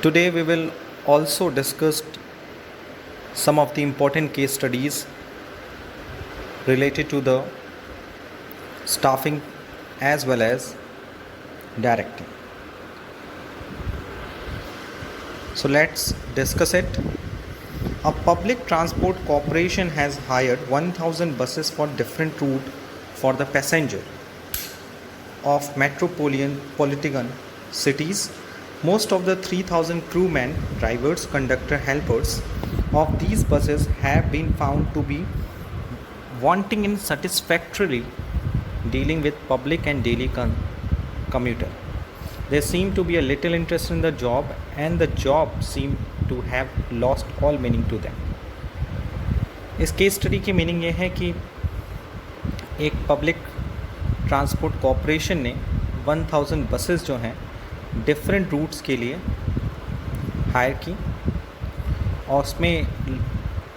Today we will also discuss some of the important case studies related to the staffing as well as directing. So let's discuss it. A public transport corporation has hired 1000 buses for different route for the passenger of metropolitan cities. Most of the 3000 crewmen, drivers, conductor, helpers of these buses have been found to be wanting in satisfactorily dealing with public and daily commuter. There seemed to be a little interest in the job and the job seemed to have lost all meaning to them. इस case study की meaning ये है कि एक public transport corporation ने 1000 buses जो हैं different roots के लिए हायर की और उसमें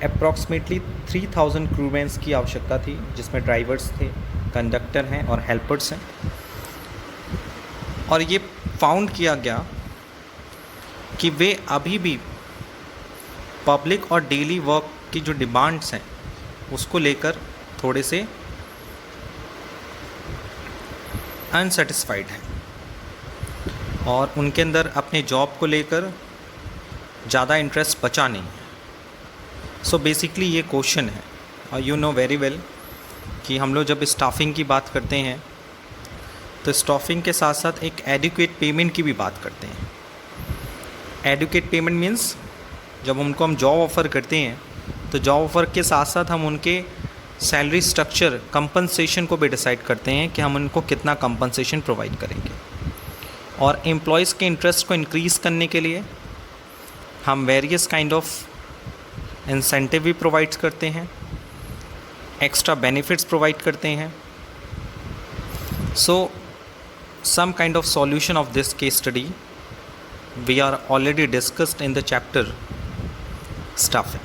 अप्रॉक्सीमेटली 3000 क्रूमैन्स की आवश्यकता थी, जिसमें ड्राइवर्स थे, कंडक्टर हैं और हेल्पर्स हैं। और ये फाउंड किया गया कि वे अभी भी पब्लिक और डेली वर्क की जो डिमांड्स हैं उसको लेकर थोड़े से अनसेटिस्फाइड हैं और उनके अंदर अपने जॉब को लेकर ज़्यादा इंटरेस्ट बचा नहीं है। सो बेसिकली ये क्वेश्चन है और यू नो वेरी वेल कि हम लोग जब स्टाफिंग की बात करते हैं तो स्टाफिंग के साथ साथ एक एडुकेट पेमेंट की भी बात करते हैं। एडुकेट पेमेंट मीन्स जब उनको हम जॉब ऑफ़र करते हैं तो जॉब ऑफ़र के साथ साथ हम उनके सैलरी स्ट्रक्चर कंपनसेशन को भी डिसाइड करते हैं कि हम उनको कितना कंपनसेशन प्रोवाइड करेंगे। और एम्प्लॉयज़ के इंटरेस्ट को इंक्रीज़ करने के लिए हम वेरियस काइंड ऑफ इंसेंटिव भी प्रोवाइड करते हैं, एक्स्ट्रा बेनिफिट्स प्रोवाइड करते हैं। सो some kind of solution of this case study we are already discussed in the chapter staffing.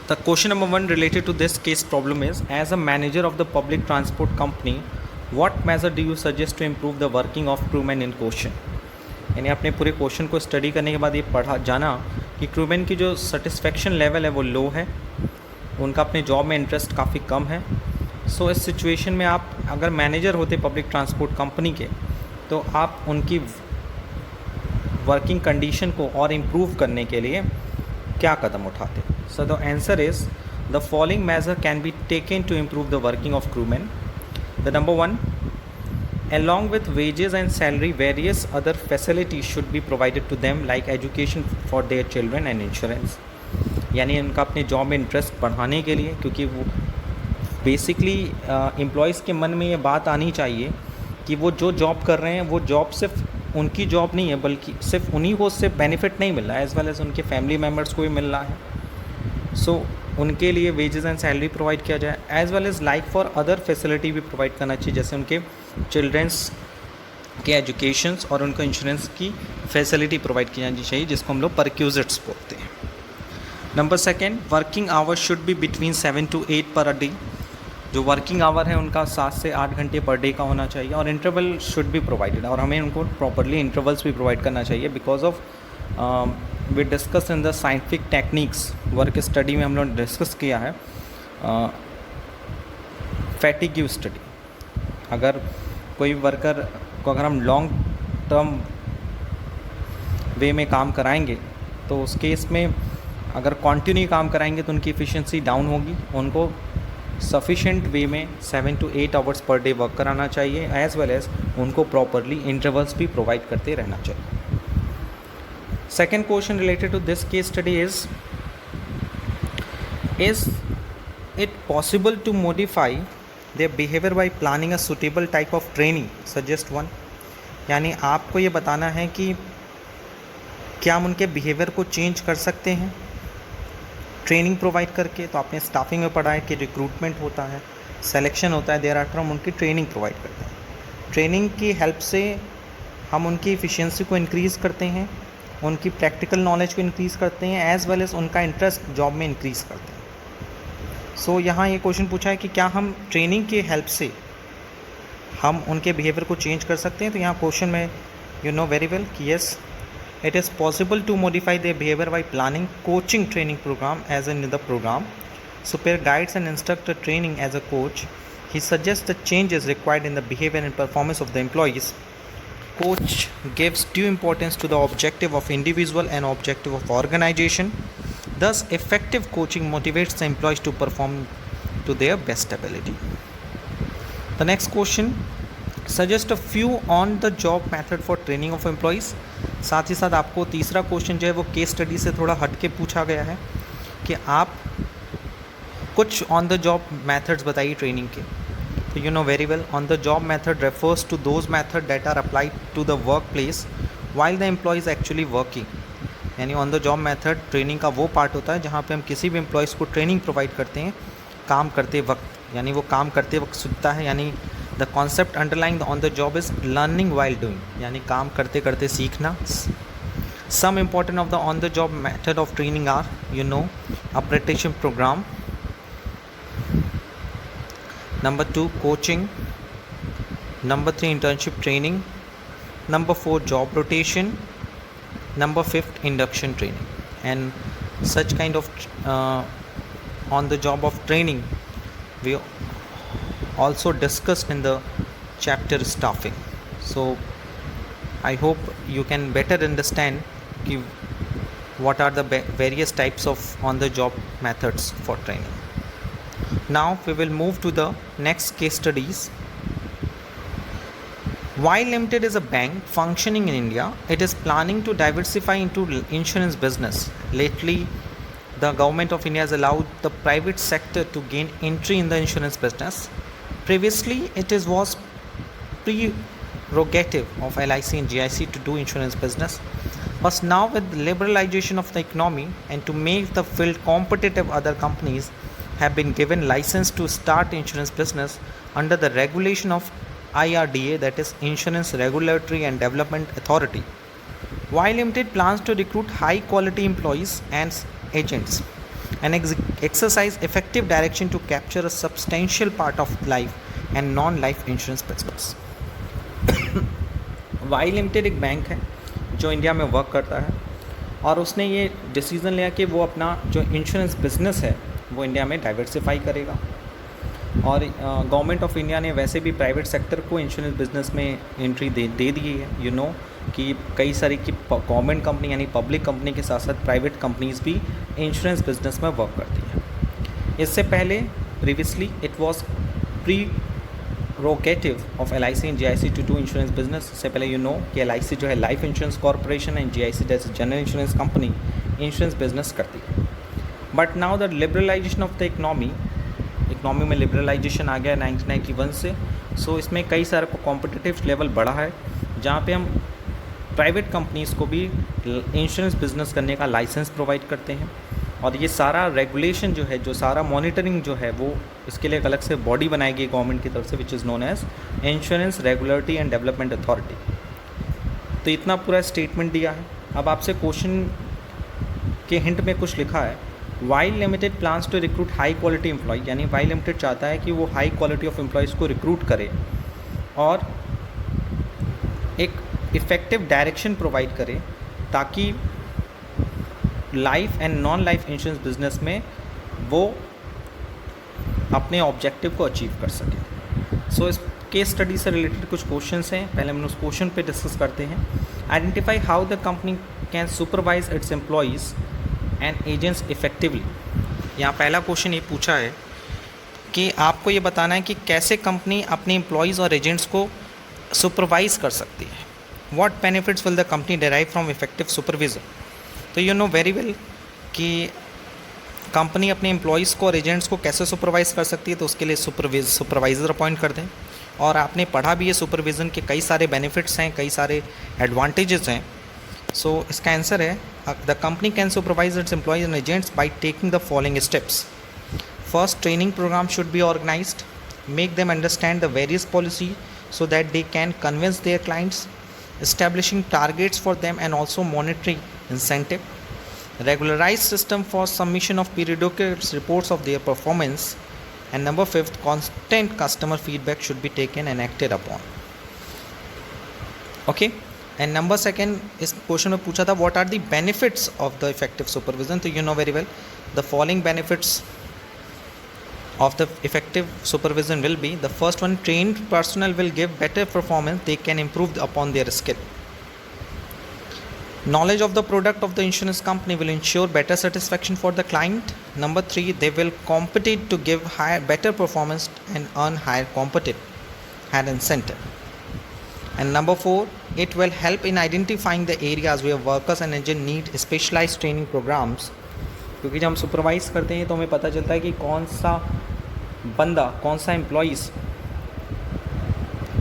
The question number 1 related to this case problem is, as a manager of the public transport company, what measure do you suggest to improve the working of crewmen in question? यानी आपने पूरे question को study करने के बाद ये जाना कि क्रूमैन की जो सेटिस्फेक्शन लेवल है वो लो है, उनका अपने जॉब में इंटरेस्ट काफ़ी कम है। सो इस सिचुएशन में आप अगर मैनेजर होते पब्लिक ट्रांसपोर्ट कंपनी के तो आप उनकी वर्किंग कंडीशन को और इम्प्रूव करने के लिए क्या कदम उठाते? So the answer is the following measure can be taken to improve the working of crewman. The number 1, along with wages and salary, various other facilities should be provided to them like education for their children and insurance. यानी उनका अपने job में interest बढ़ाने के लिए, क्योंकि वो basically employees के मन में ये बात आनी चाहिए कि वो जो जॉब कर रहे हैं वो जॉब सिर्फ उनकी जॉब नहीं है, बल्कि सिर्फ उन्हीं को उससे बेनिफिट नहीं मिल रहा है, एज़ वेल एज़ उनके फैमिली मेम्बर्स को भी मिल रहा है। सो उनके लिए वेजेस एंड सैलरी प्रोवाइड किया जाए, as well as like for other facility भी प्रोवाइड करना चाहिए, जैसे उनके चिल्ड्रंस के एजुकेशंस और उनको इंश्योरेंस की फैसिलिटी प्रोवाइड की जानी चाहिए, जिसको हम लोग परक्यूजिट्स बोलते हैं। Number 2, working hours should be between 7 to 8 per day. जो वर्किंग आवर है उनका 7 से 8 घंटे पर डे का होना चाहिए और इंटरवल शुड बी प्रोवाइडेड, और हमें उनको प्रॉपरली इंटरवल्स भी प्रोवाइड करना चाहिए because of we discuss in the scientific techniques work study में हम लोग डिस्कस किया है फैटिग्यू स्टडी। अगर कोई वर्कर को अगर हम लॉन्ग टर्म वे में काम कराएंगे तो उस केस में अगर कंटिन्यू काम कराएंगे तो उनकी एफिशिएंसी डाउन होगी। उनको सफिशेंट वे में 7 to 8 hours per day work कराना चाहिए, एज़ वेल एज़ उनको प्रॉपरली इंटरवल्स भी प्रोवाइड करते रहना चाहिए। Second question related to this case study is it possible to modify their behaviour by planning a suitable type of training? Suggest 1। यानी आपको ये बताना है कि क्या हम उनके बिहेवियर को चेंज कर सकते हैं ट्रेनिंग प्रोवाइड करके। तो आपने स्टाफिंग में पढ़ा है कि रिक्रूटमेंट होता है, सिलेक्शन होता है, देयर आफ्टर हम उनकी ट्रेनिंग प्रोवाइड करते हैं। ट्रेनिंग की हेल्प से हम उनकी एफिशिएंसी को इंक्रीज़ करते हैं, उनकी प्रैक्टिकल नॉलेज को इंक्रीज़ करते हैं, एज़ वेल एज़ उनका इंटरेस्ट जॉब में इंक्रीज़ करते हैं। सो यहाँ ये क्वेश्चन पूछा है कि क्या हम ट्रेनिंग की हेल्प से हम उनके बिहेवियर को चेंज कर सकते हैं। तो यहाँ क्वेश्चन में You know very well, yes, it is possible to modify their behavior by planning coaching training program as in the program. Super guides and instructor training as a coach. He suggests the changes required in the behavior and performance of the employees. Coach gives due importance to the objective of individual and objective of organization. Thus, effective coaching motivates the employees to perform to their best ability. The next question, suggest a few on the job method for training of employees. साथ ही साथ आपको तीसरा question जो है वो case study से थोड़ा हट के पूछा गया है कि आप कुछ ऑन द जॉब मेथड्स बताइए ट्रेनिंग के. तो you know very well, on the job method refers to those method that are applied to the work place while the employ is actually working. यानी on the job method training का वो part होता है जहाँ पे हम किसी भी एम्प्लॉयज़ को ट्रेनिंग प्रोवाइड करते हैं काम करते वक्त, यानी वो काम करते वक्त सीखता है. यानी the concept underlying the on the job is learning while doing, यानी काम करते करते सीखना. Some important of the on the job method of training are, you know, apprenticeship programme. Number 2, coaching. Number 3, internship training. Number 4, job rotation. Number 5, induction training. And such kind of on the job of training we also discussed in the chapter staffing. So I hope you can better understand what are the various types of on the job methods for training. Now we will move to the next case studies. While Limited is a bank functioning in India, it is planning to diversify into insurance business. Lately, the government of India has allowed the private sector to gain entry in the insurance business. Previously, it was prerogative of LIC and GIC to do insurance business. But now with liberalization of the economy and to make the field competitive, other companies have been given license to start insurance business under the regulation of IRDA, that is Insurance Regulatory and Development Authority. While Limited plans to recruit high quality employees and agents and exercise effective direction to capture a substantial part of life and non-life insurance business. While Limited एक bank है जो India में work करता है और उसने ये decision लिया कि वो अपना जो इंश्योरेंस बिज़नेस है वो इंडिया में डाइवर्सिफाई करेगा. और गवर्नमेंट ऑफ इंडिया ने वैसे भी प्राइवेट सेक्टर को इंश्योरेंस बिज़नेस में एंट्री दे दी है. यू नो कि कई सारी की गवर्नमेंट कंपनी यानी पब्लिक कंपनी के साथ साथ प्राइवेट कंपनीज़ भी इंश्योरेंस बिज़नेस में वर्क करती हैं. इससे पहले previously it was prerogative of LIC and GIC to do insurance business. इससे पहले यू नो कि LIC जो है life insurance corporation and GIC जैसे general insurance company insurance business करती है. But now the liberalisation of the economy में liberalisation आ गया 1991 से. सो इसमें कई सारे कॉम्पिटिटिव लेवल बढ़ा है जहाँ पे हम प्राइवेट कंपनीज़ को भी इंश्योरेंस बिजनेस करने का लाइसेंस प्रोवाइड करते हैं. और ये सारा रेगुलेशन जो है, जो सारा मॉनिटरिंग जो है, वो इसके लिए एक अलग से बॉडी बनाई गई गवर्नमेंट की तरफ से which is known as insurance regulatory and development authority. तो इतना पूरा स्टेटमेंट दिया है. अब आपसे क्वेश्चन के हिंट में कुछ लिखा है, while limited plans to recruit high quality employ, यानी वाइल लिमिटेड चाहता है कि वो हाई क्वालिटी ऑफ एम्प्लॉयज़ को रिक्रूट करे और एक इफ़ेक्टिव डायरेक्शन प्रोवाइड करे ताकि life and non life insurance business में वो अपने ऑब्जेक्टिव को अचीव कर सके. सो इस केस स्टडी से रिलेटेड कुछ क्वेश्चंस हैं. पहले हम उस क्वेश्चन पे डिस्कस करते हैं. Identify how the company can supervise it's employees and agents effectively. यहाँ पहला क्वेश्चन ये पूछा है कि आपको ये बताना है कि कैसे कंपनी अपने एम्प्लॉयज़ और एजेंट्स को सुपरवाइज कर सकती है. What benefits will the company derive from effective supervision. तो यू नो वेरी वेल कि कंपनी अपने एम्प्लॉयज़ को और एजेंट्स को कैसे सुपरवाइज़ कर सकती है. तो उसके लिए सुपरवाइज़र अपॉइंट कर दें. और आपने पढ़ा भी है सुपरविज़न के कई सारे बेनिफिट्स हैं, कई सारे एडवांटेजेस हैं. सो इसका आंसर है the company can supervise its employees and agents by taking the following steps. First, training programme should be organised. Make them understand the various policy so that they can convince their clients. Establishing targets for them and also monitoring incentive. Regularized system for submission of periodic reports of their performance. And number 5, constant customer feedback should be taken and acted upon. Okay, and number second, इस question में पूछा था what are the benefits of the effective supervision. तो you know very well the following benefits of the effective supervision will be: the first one, trained personnel will give better performance, they can improve upon their skill. Knowledge of the product of the insurance company will ensure better satisfaction for the client. Number 3, they will compete to give better performance and earn higher incentive. And number 4, it will help in identifying the areas where workers and agents need specialized training programs. क्योंकि जब हम supervise करते हैं तो हमें पता चलता है कि कौन सा बंदा, कौन सा एम्प्लॉइज़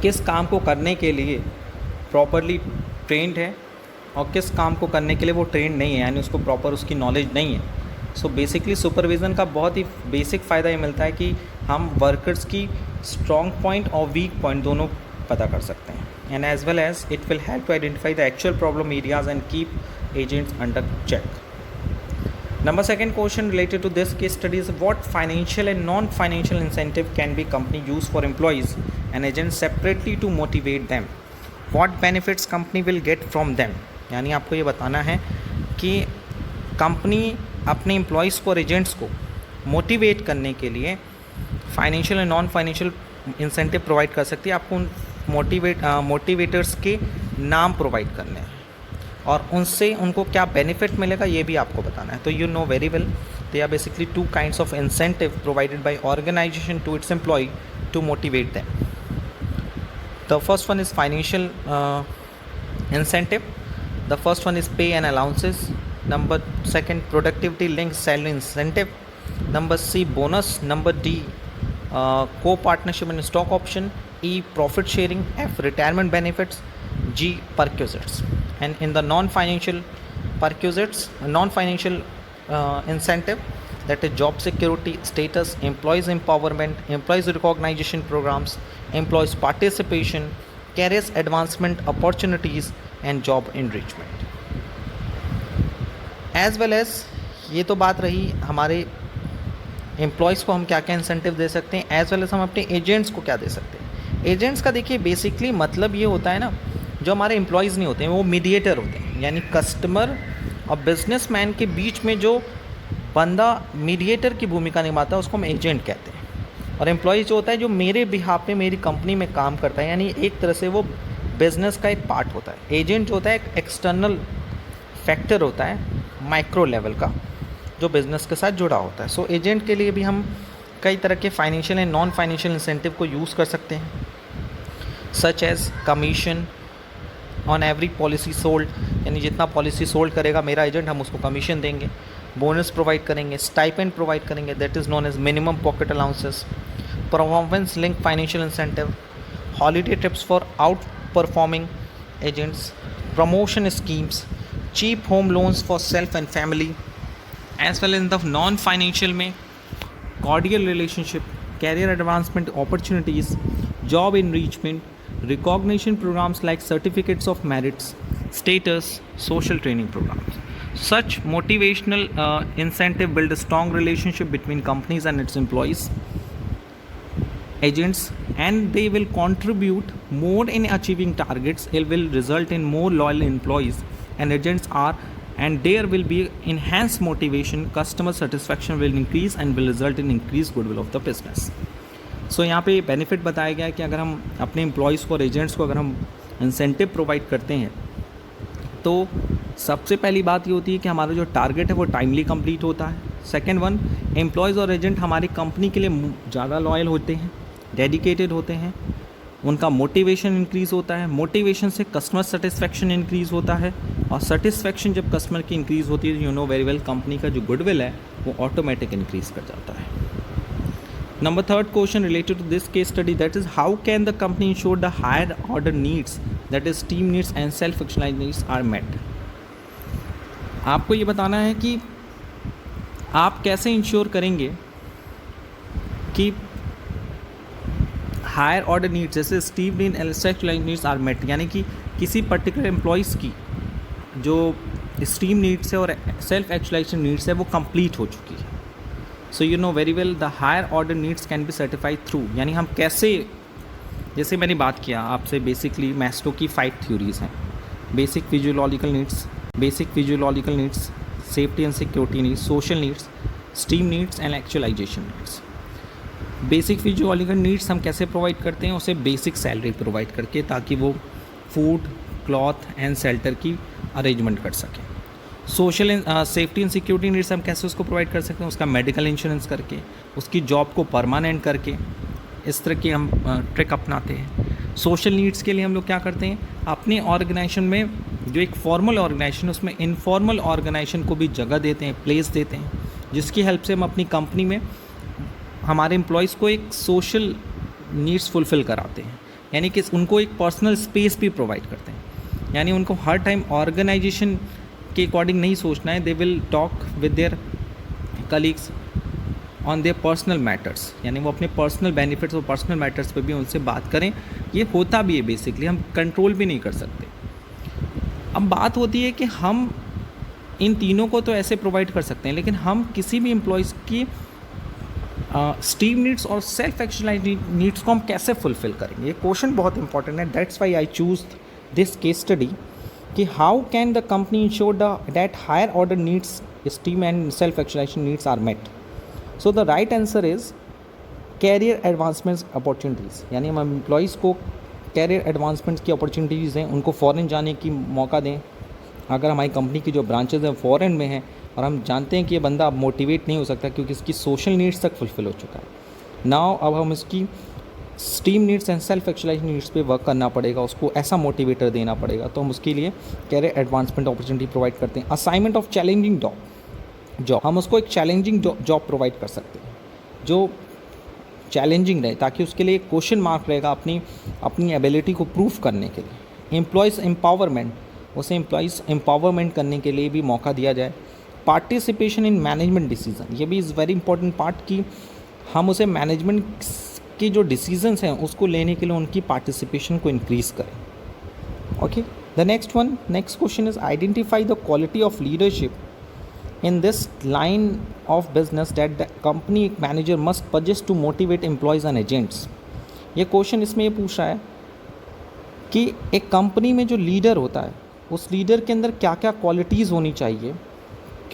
किस काम को करने के लिए प्रॉपरली ट्रेंड है और किस काम को करने के लिए वो ट्रेंड नहीं है, यानी उसको प्रॉपर उसकी नॉलेज नहीं है. सो बेसिकली सुपरविज़न का बहुत ही बेसिक फ़ायदा ये मिलता है कि हम वर्कर्स की स्ट्रॉन्ग पॉइंट और वीक पॉइंट दोनों पता कर सकते हैं. And as well as it will help to identify the actual problem areas and keep agents under check. Number second question related to this case study is what financial and non-financial incentive can be company use for employees and agents separately to motivate them. What benefits company will get from them. यानी आपको ये बताना है कि company अपने employees को और agents को मोटिवेट करने के लिए financial and non financial incentive provide कर सकती है. आपको उन मोटिवेटर्स के नाम प्रोवाइड करने हैं और उनसे उनको क्या बेनिफिट मिलेगा ये भी आपको बताना है. तो you know very well they are basically 2 kinds of incentive provided by organisation to its employ to motivate them. The first one is financial incentive. The first one is pay and allowances. Number second, productivity link salary incentive. Number C, bonus. Number D, co partnership and stock option. E, profit sharing. F, retirement benefits. G, perquisites. And in the non-financial incentive, that is job security, status, employees empowerment, employees recognition programs, employees participation, careers advancement opportunities and job enrichment. As well as ये तो बात रही हमारे employees को हम क्या क्या incentive दे सकते हैं, एज वेल एज हम अपने एजेंट्स को क्या दे सकते हैं. एजेंट्स का देखिए बेसिकली मतलब ये होता है ना, जो हमारे एम्प्लॉयज़ नहीं होते हैं वो मीडिएटर होते हैं, यानी कस्टमर और बिजनेसमैन के बीच में जो बंदा मीडिएटर की भूमिका निभाता है उसको हम एजेंट कहते हैं. और एम्प्लॉय जो होता है जो मेरे बिहाफ पे मेरी कंपनी में काम करता है, यानी एक तरह से वो बिज़नेस का एक पार्ट होता है. एजेंट जो होता है एक एक्सटर्नल फैक्टर होता है माइक्रो लेवल का जो बिज़नेस के साथ जुड़ा होता है. सो एजेंट के लिए भी हम कई तरह के financial and non financial incentive को यूज़ कर सकते हैं, such as commission on every policy sold, यानी जितना पॉलिसी सोल्ड करेगा मेरा एजेंट हम उसको कमीशन देंगे. बोनस प्रोवाइड करेंगे, स्टाइपेंड प्रोवाइड करेंगे, that is known as minimum pocket allowances. Performance link financial incentive, holiday trips for out performing agents, promotion schemes, cheap home loans for self and family. As well in the non financial में cordial relationship, career advancement opportunities, job enrichment, recognition programs like certificates of merits, status, social training programs. Such motivational incentive build a strong relationship between companies and its employees, agents, and they will contribute more in achieving targets. It will result in more loyal employees and agents and there will be enhanced motivation, customer satisfaction will increase and will result in increased goodwill of the business. So यहाँ पे benefit बताया गया है कि अगर हम अपने employees को और एजेंट्स को अगर हम इंसेंटिव प्रोवाइड करते हैं तो सबसे पहली बात ये होती है कि हमारा जो टारगेट है वो टाइमली कंप्लीट होता है. सेकेंड वन, एम्प्लॉयज़ और एजेंट हमारी कंपनी के लिए ज़्यादा लॉयल होते हैं, डेडिकेटेड होते हैं, उनका मोटिवेशन इंक्रीज़ होता है, मोटिवेशन से कस्टमर सेटिस्फेक्शन इंक्रीज़ होता है और सेटिस्फेक्शन जब कस्टमर की इंक्रीज़ होती है, you know very well company का जो गुडविल है वो ऑटोमेटिक इंक्रीज़ कर जाता है. Number third question related to this case study, that is how can the company ensure the higher order needs, that is team needs and self actualise needs are met. आपको ये बताना है कि आप कैसे इंश्योर करेंगे कि हायर ऑर्डर नीड्स जैसे esteem need and self actualise needs are met, यानी कि किसी पर्टिकुलर एम्प्लॉयज़ की जो स्टीम नीड्स है और सेल्फ एक्चुअलाइजेशन नीड्स है वो कंप्लीट हो चुकी है. So you know very well the higher order needs can be certified through, यानी हम कैसे, जैसे मैंने बात किया आपसे बेसिकली मैस्लो की 5 थ्योरीज़ हैं. basic physiological needs, safety and security needs, social needs, STEAM needs and actualization needs. Basic physiological needs हम कैसे प्रोवाइड करते हैं? उसे बेसिक सैलरी प्रोवाइड करके, ताकि वो फूड, क्लॉथ एंड शेल्टर की अरेंजमेंट कर सकें. Social and safety and security needs हम कैसे उसको प्रोवाइड कर सकते हैं? उसका मेडिकल इंश्योरेंस करके, उसकी जॉब को परमानेंट करके, इस तरह की हम ट्रिक अपनाते हैं. सोशल नीड्स के लिए हम लोग क्या करते हैं? अपने ऑर्गेनाइजेशन में जो एक फॉर्मल ऑर्गेनाइजेशन, उसमें इनफॉर्मल ऑर्गेनाइजेशन को भी जगह देते हैं, प्लेस देते हैं, जिसकी हेल्प से हम अपनी कंपनी में हमारे एम्प्लॉयज़ को एक सोशल नीड्स फुलफ़िल कराते हैं. यानी कि उनको एक पर्सनल स्पेस भी प्रोवाइड करते हैं. यानी उनको हर टाइम ऑर्गेनाइजेशन के अकॉर्डिंग नहीं सोचना है. They will talk with their colleagues on their personal matters. यानी वो अपने पर्सनल बेनिफिट्स और पर्सनल मैटर्स पे भी उनसे बात करें. ये होता भी है बेसिकली, हम कंट्रोल भी नहीं कर सकते. अब बात होती है कि हम इन तीनों को तो ऐसे प्रोवाइड कर सकते हैं, लेकिन हम किसी भी एम्प्लॉयज़ की स्टीम नीड्स और सेल्फ एक्चुअलाइज नीड्स को हम कैसे फुलफ़िल करेंगे? ये क्वेश्चन बहुत इंपॉर्टेंट है. That's why I choose this case study कि how can the company ensure that higher order needs, esteem and self actualisation needs are met. So the right answer is career advancement opportunities. यानी हम employees को career advancement की opportunities दें, उनको foreign जाने की मौका दें. अगर हमारी कंपनी की जो ब्रांचेज हैं फ़ॉरेन में हैं और हम जानते हैं कि ये बंदा अब मोटिवेट नहीं हो सकता क्योंकि इसकी सोशल नीड्स तक फुलफ़िल हो चुका है, नाउ अब हम इसकी esteem needs and self actualisation needs पे वर्क करना पड़ेगा, उसको ऐसा मोटिवेटर देना पड़ेगा. तो हम उसके लिए कैरियर एडवांसमेंट अपॉर्चुनिटी प्रोवाइड करते हैं. असाइनमेंट ऑफ चैलेंजिंग जॉब, हम उसको एक चैलेंजिंग जॉब प्रोवाइड कर सकते हैं जो चैलेंजिंग रहे, ताकि उसके लिए क्वेश्चन मार्क रहेगा अपनी एबिलिटी को प्रूव करने के लिए. एम्प्लॉयज़ एम्पावरमेंट, उसे एम्प्लॉयज़ एम्पावरमेंट करने के लिए भी मौका दिया जाए. पार्टिसिपेशन इन मैनेजमेंट डिसीजन, ये भी इज़ वेरी इंपॉर्टेंट पार्ट कि हम उसे मैनेजमेंट के जो डिसीजंस हैं उसको लेने के लिए उनकी पार्टिसिपेशन को इंक्रीज़ करें. Okay, the next question is identify the quality of leadership in this line of business that the company manager must possess to motivate employees and agents. ये क्वेश्चन इसमें ये पूछ रहा है कि एक कंपनी में जो लीडर होता है उस लीडर के अंदर क्या क्या क्वालिटीज़ होनी चाहिए,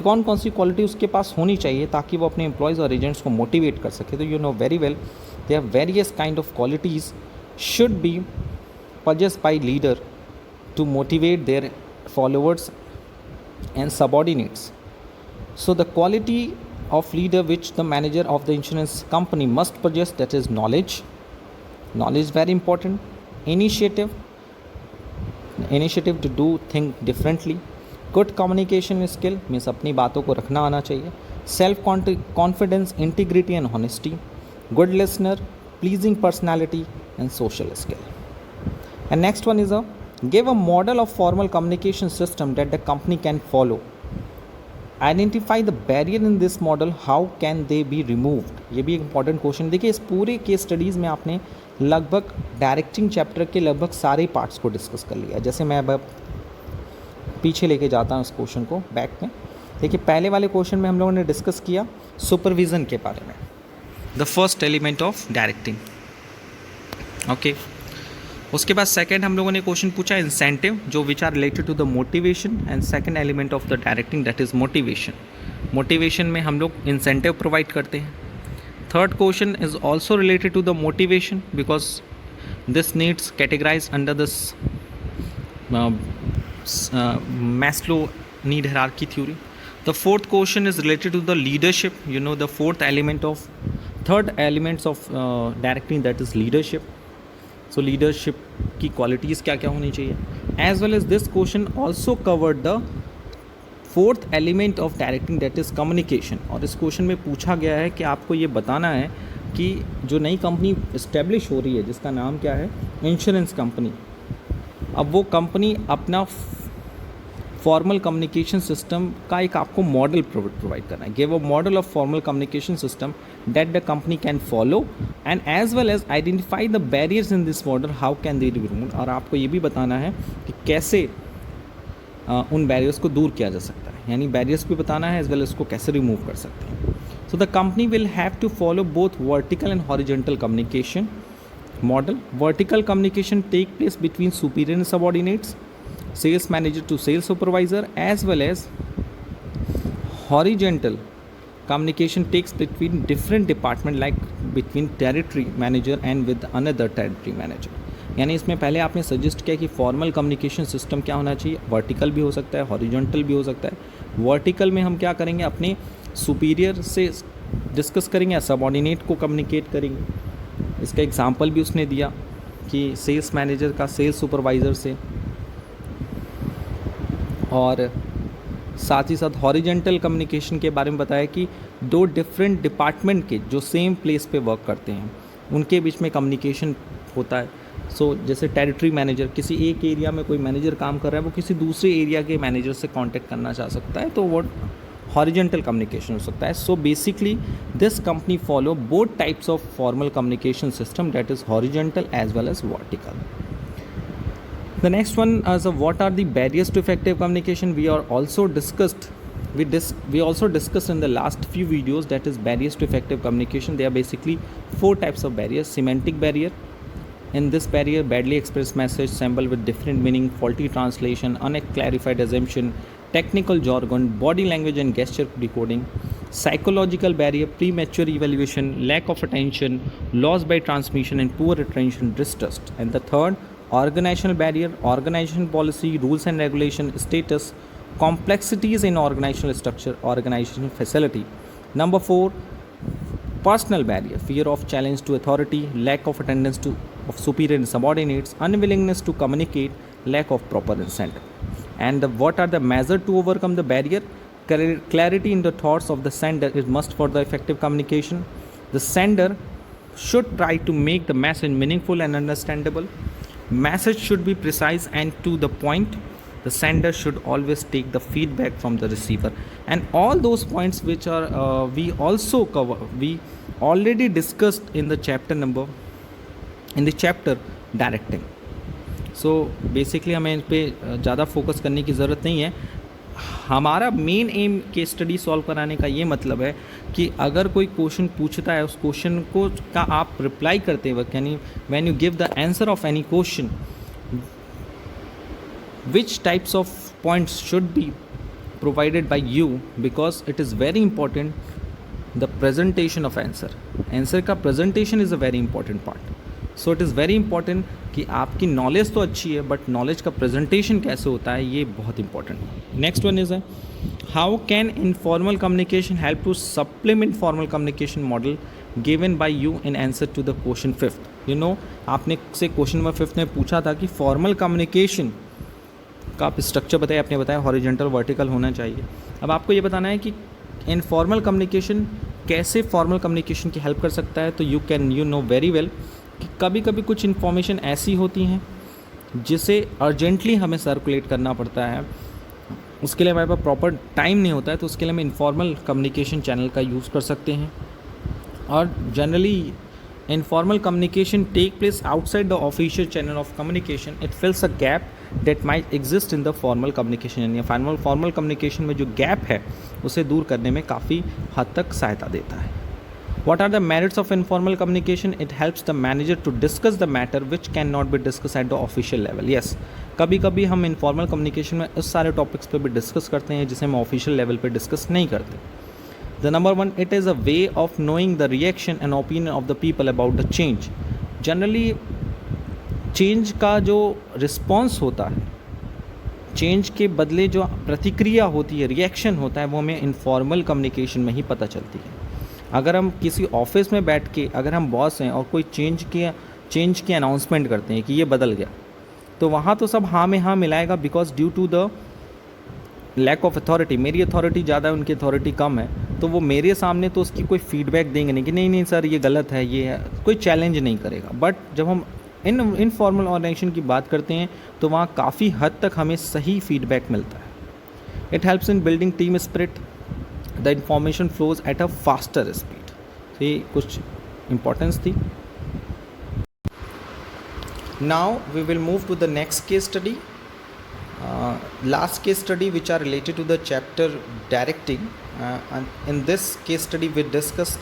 कौन कौन सी क्वालिटी उसके पास होनी चाहिए ताकि वो अपने एम्प्लॉयज़ और एजेंट्स को मोटिवेट कर सके. तो you know very well there are various kind of qualities should be possessed by leader to motivate their followers and subordinates. So the quality of leader which the manager of the insurance company must possess, that is knowledge very important. Initiative to do think differently. Good communication skill means अपनी बातों को रखना आना चाहिए. Self confidence, integrity and honesty. Good listener, pleasing personality and social skill. And next one is give a model of formal communication system that the company can follow. Identify the barrier in this model, how can they be removed. ये भी एक important question. देखिए इस पूरे case studies में आपने लगभग directing chapter के लगभग सारे पार्ट्स को डिस्कस कर लिया. जैसे मैं अब पीछे लेके जाता हूँ इस क्वेश्चन को बैक में. देखिए पहले वाले क्वेश्चन में हम लोगों ने डिस्कस किया सुपरविज़न के बारे में, the first element of directing. Okay, उसके बाद सेकंड हम लोगों ने क्वेश्चन पूछा इंसेंटिव, जो which are related to the motivation. And second element of the directing that is motivation. Motivation में हम लोग इंसेंटिव प्रोवाइड करते हैं. Third question is also related to the motivation because this needs categorise under this Maslow need hierarchy theory. The fourth question is related to the leadership. You know the third elements of directing, that is leadership. So leadership की qualities क्या क्या होनी चाहिए. As well as this question also covered the fourth element of directing, that is communication. और इस question में पूछा गया है कि आपको ये बताना है कि जो नई कंपनी इस्टेब्लिश हो रही है जिसका नाम क्या है, इंश्योरेंस कंपनी, अब वो कंपनी अपना फॉर्मल कम्युनिकेशन सिस्टम का एक आपको मॉडल प्रोवाइड करना है. Give a model of formal communication system that the company can follow and as well as identify the barriers in this model, how can they be removed. और आपको ये भी बताना है कि कैसे उन बैरियर्स को दूर किया जा सकता है. यानी बैरियर्स भी बताना है एज वेल एज उसको कैसे रिमूव कर सकते हैं. So the company will have to follow both vertical and horizontal communication model. Vertical communication take place between superior and subordinates. sales manager to sales supervisor, as well as horizontal communication takes between different department, like between territory manager and with another territory manager. यानी इसमें पहले आपने suggest किया कि formal communication system क्या होना चाहिए, vertical भी हो सकता है, हॉरिजॉन्टल भी हो सकता है। वर्टिकल में हम क्या करेंगे, अपने सुपीरियर से डिस्कस करेंगे या सबऑर्डिनेट को कम्युनिकेट करेंगे। इसका एग्जांपल भी उसने दिया कि सेल्स मैनेजर का सेल्स सुपरवाइज़र से, और साथ ही साथ हॉरिजॉन्टल कम्युनिकेशन के बारे में बताया कि दो डिफरेंट डिपार्टमेंट के जो सेम प्लेस पे वर्क करते हैं उनके बीच में कम्युनिकेशन होता है। जैसे टेरिटरी मैनेजर, किसी एक एरिया में कोई मैनेजर काम कर रहा है, वो किसी दूसरे एरिया के मैनेजर से कांटेक्ट करना चाह सकता है, तो वो हॉरिजॉन्टल कम्युनिकेशन हो सकता है। So basically this company follow both types of formal communication system, that is horizontal as well as vertical. The next one is what are the barriers to effective communication. We also discussed in the last few videos, that is barriers to effective communication. There are basically 4 types of barriers. Semantic barrier. In this barrier, badly expressed message, symbol with different meaning, faulty translation, unclarified assumption, technical jargon, body language and gesture decoding. Psychological barrier, premature evaluation, lack of attention, loss by transmission and poor attention, distrust. And the third, organizational barrier, organization policy, rules and regulation, status, complexities in organizational structure, organizational facility. Number 4, personal barrier, fear of challenge to authority, lack of attendance of superior and subordinates, unwillingness to communicate, lack of proper incentive. And what are the measures to overcome the barrier? Clarity in the thoughts of the sender is must for the effective communication. The sender should try to make the message meaningful and understandable. Message should be precise and to the point. The sender should always take the feedback from the receiver. And all those points which are we also cover, we already discussed in the chapter directing. So basically हमें इन पर ज़्यादा focus करने की ज़रूरत नहीं है. हमारा main M case study solve कराने का ये मतलब है कि अगर कोई क्वेश्चन पूछता है, उस क्वेश्चन को का आप रिप्लाई करते वक्त, यानी when you give the answer of any question, which types of points should be provided by you, because it is very important the presentation of answer का presentation is a very important part. So it is very important कि आपकी knowledge तो अच्छी है, but knowledge का presentation कैसे होता है ये बहुत इंपॉर्टेंट है. Next one is how can informal communication help to supplement formal communication model given by you in answer to the question 5th. आपने से क्वेश्चन नंबर 5th में पूछा था कि फॉर्मल कम्युनिकेशन का आप स्ट्रक्चर बताइए. आपने बताया हॉरिजॉन्टल वर्टिकल होना चाहिए. अब आपको ये बताना है कि इनफॉर्मल कम्युनिकेशन कैसे फॉर्मल कम्युनिकेशन की हेल्प कर सकता है. तो यू नो वेरी वेल कि कभी कभी कुछ इन्फॉर्मेशन ऐसी होती हैं जिसे अर्जेंटली हमें सर्कुलेट करना पड़ता है, उसके लिए हमारे पास प्रॉपर टाइम नहीं होता है, तो उसके लिए हम इनफॉर्मल कम्युनिकेशन चैनल का यूज़ कर सकते हैं. और generally informal communication take place outside the official channel of communication. It fills a gap that might exist in the formal communication. यानी फॉर्मल कम्युनिकेशन में जो गैप है उसे दूर करने में काफ़ी हद तक सहायता देता है. What are the merits of informal communication? It helps the manager to discuss the matter which cannot be discussed at the official level. Yes, कभी कभी हम informal communication में उस सारे topics पे भी discuss करते हैं जिसे हम official level पे discuss नहीं करते. The number 1, it is a way of knowing the reaction and opinion of the people about the change. Generally, change का जो response होता है, change के बदले जो प्रतिक्रिया होती है, reaction होता है, वो हमें informal communication में ही पता चलती है. अगर हम किसी ऑफिस में बैठ के, अगर हम बॉस हैं और कोई चेंज की अनाउंसमेंट करते हैं कि ये बदल गया, तो वहाँ तो सब हाँ में हाँ मिलाएगा, because due to the lack of authority. मेरी अथॉरिटी ज़्यादा है, उनकी अथॉरिटी कम है, तो वो मेरे सामने तो उसकी कोई फीडबैक देंगे नहीं कि नहीं सर ये गलत है, ये है, कोई चैलेंज नहीं करेगा. बट जब हम इनफॉर्मल ऑर्गेनाइजेशन की बात करते हैं तो वहाँ काफ़ी हद तक हमें सही फीडबैक मिलता है. It helps in building team spirit. The information flows at a faster speed. तो ये कुछ importance थी. Now we will move to the next case study. Last case study which are related to the chapter directing. And in this case study we discuss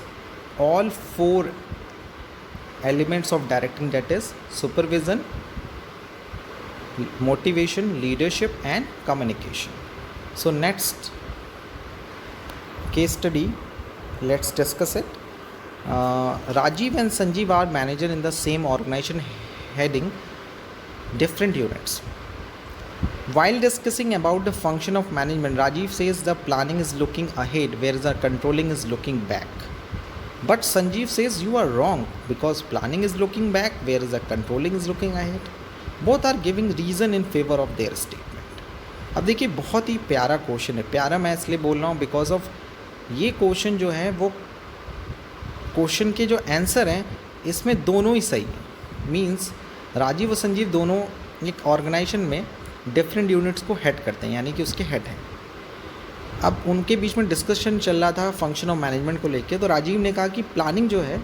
all 4 elements of directing, that is supervision, motivation, leadership and communication. So next case study, let's discuss it. Rajiv and Sanjeev are manager in the same organization heading different units. While discussing about the function of management, Rajiv says the planning is looking ahead whereas the controlling is looking back. But Sanjeev says you are wrong because planning is looking back whereas the controlling is looking ahead. Both are giving reason in favor of their statement. अब देखिए बहुत ही प्यारा question है. प्यारा मैं इसलिए बोल रहा हूँ बिकॉज ऑफ ये क्वेश्चन जो है वो क्वेश्चन के जो आंसर हैं इसमें दोनों ही सही हैं. मीन्स राजीव और संजीव दोनों एक ऑर्गेनाइजेशन में डिफरेंट यूनिट्स को हेड करते हैं, यानी कि उसके हेड हैं. अब उनके बीच में डिस्कशन चल रहा था फंक्शन ऑफ मैनेजमेंट को लेके. तो राजीव ने कहा कि प्लानिंग जो है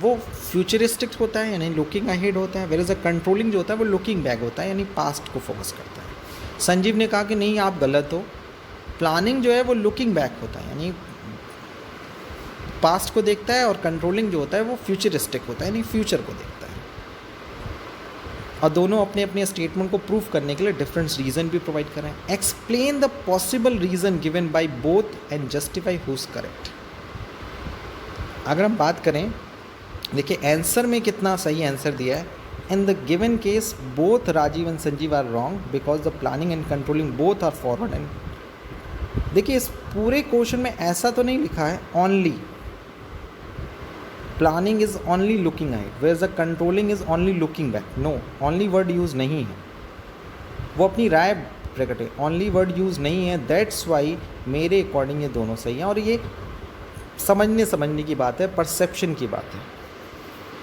वो फ्यूचरिस्टिक होता है यानी लुकिंग अहेड होता है, वेयर इज अ कंट्रोलिंग जो होता है वो लुकिंग बैक होता है यानी पास्ट को फोकस करता है. संजीव ने कहा कि नहीं आप गलत हो, प्लानिंग जो है वो लुकिंग बैक होता है यानी पास्ट को देखता है और कंट्रोलिंग जो होता है वो फ्यूचरिस्टिक होता है यानी फ्यूचर को देखता है. और दोनों अपने अपने स्टेटमेंट को प्रूव करने के लिए डिफरेंट रीज़न भी प्रोवाइड कर रहे हैं. Explain the possible reason given by both and justify whose correct. अगर हम बात करें, देखिए आंसर में कितना सही आंसर दिया है. In the given case both Rajiv and Sanjeev are wrong because the planning and controlling both are forward. And देखिए इस पूरे क्वेश्चन में ऐसा तो नहीं लिखा है only planning is only looking ahead where the controlling is only looking back. No, only word use नहीं है. वो अपनी राय प्रकट है, ओनली वर्ड यूज़ नहीं है. दैट्स वाई मेरे अकॉर्डिंग ये दोनों सही हैं. और ये समझने की बात है, परसेप्शन की बात है.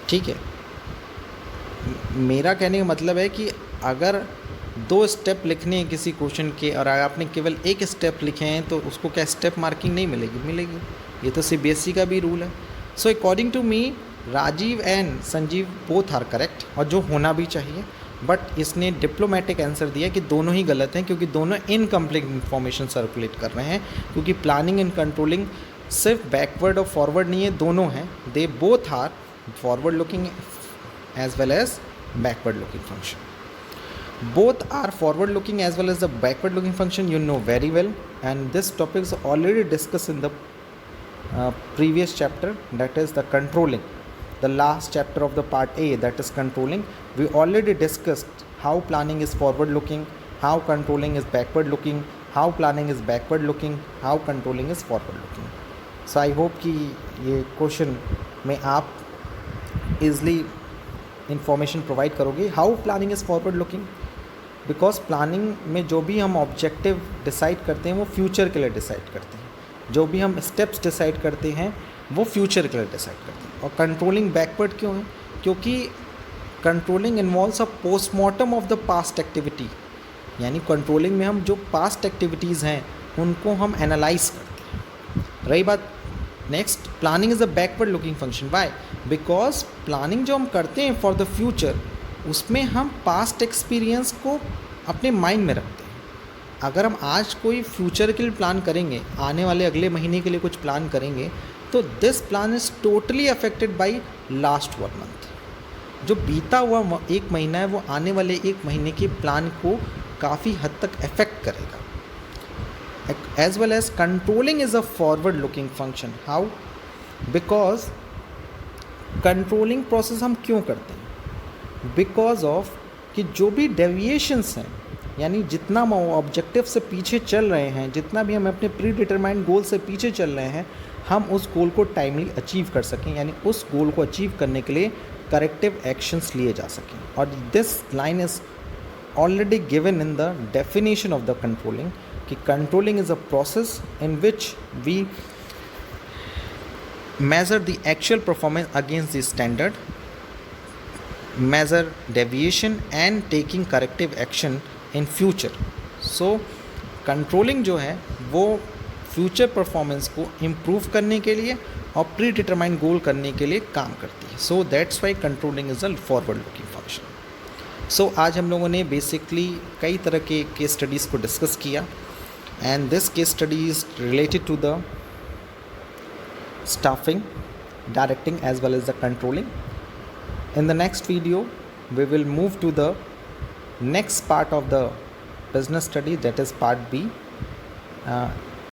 ठीक है, मेरा कहने का मतलब है कि अगर 2 स्टेप लिखने हैं किसी क्वेश्चन के और अगर आपने केवल एक स्टेप लिखे हैं तो उसको क्या स्टेप मार्किंग नहीं मिलेगी. ये तो CBSE का भी रूल है. So according to me Rajiv and Sanjeev both are correct और जो होना भी चाहिए. बट इसने डिप्लोमेटिक आंसर दिया कि दोनों ही गलत हैं क्योंकि दोनों इनकम्प्लीट इन्फॉर्मेशन सर्कुलेट कर रहे हैं. क्योंकि प्लानिंग एंड कंट्रोलिंग सिर्फ बैकवर्ड और फॉरवर्ड नहीं है, दोनों हैं. They both are forward looking as well as backward looking function. Both are forward looking as well as the backward looking function, you know very well, and this topic is already discussed in the previous chapter, that is the controlling, the last chapter of the part A, that is controlling. We already discussed how planning is forward looking, how controlling is backward looking, how planning is backward looking, how controlling is forward looking. So I hope कि ये question में आप easily information provide करोगे. How planning is forward looking? Because planning में जो भी हम objective decide करते हैं वो फ्यूचर के लिए डिसाइड करते हैं. जो भी हम स्टेप्स डिसाइड करते हैं वो फ्यूचर के लिए डिसाइड करते हैं. और कंट्रोलिंग बैकवर्ड क्यों है? क्योंकि controlling involves a postmortem of the past activity. यानी कंट्रोलिंग में हम जो पास्ट एक्टिविटीज़ हैं उनको हम एनालाइज करते हैं. रही बात next, planning is a backward looking function. Why? Because planning जो हम करते हैं फॉर द फ्यूचर उसमें हम पास्ट एक्सपीरियंस को अपने माइंड में रखते हैं. अगर हम आज कोई फ्यूचर के लिए प्लान करेंगे, आने वाले अगले महीने के लिए कुछ प्लान करेंगे, तो this plan is totally affected by last 1 month. जो बीता हुआ 1 महीना है वो आने वाले 1 महीने के प्लान को काफ़ी हद तक अफेक्ट करेगा. As well as controlling is a forward looking function. How? Because controlling process हम क्यों करते हैं? बिकॉज ऑफ कि जो भी डेविएशंस हैं यानी जितना हम ऑब्जेक्टिव से पीछे चल रहे हैं, जितना भी हम अपने प्री डिटरमाइंड गोल से पीछे चल रहे हैं, हम उस गोल को टाइमली अचीव कर सकें. यानी उस गोल को अचीव करने के लिए करेक्टिव एक्शंस लिए जा सकें. और this line is already given in the definition of the controlling कि controlling is a process in which we measure the actual performance against the standard, measure deviation and taking corrective action in future. So controlling जो है वो future performance को improve करने के लिए और pre determined गोल करने के लिए काम करती है. So that's why controlling is a forward looking function. So आज हम लोगों ने बेसिकली कई तरह के केस स्टडीज़ को डिस्कस किया and this case study is related to the staffing, directing as well as the controlling. In the next video we will move to the next part of the business study, that is part B,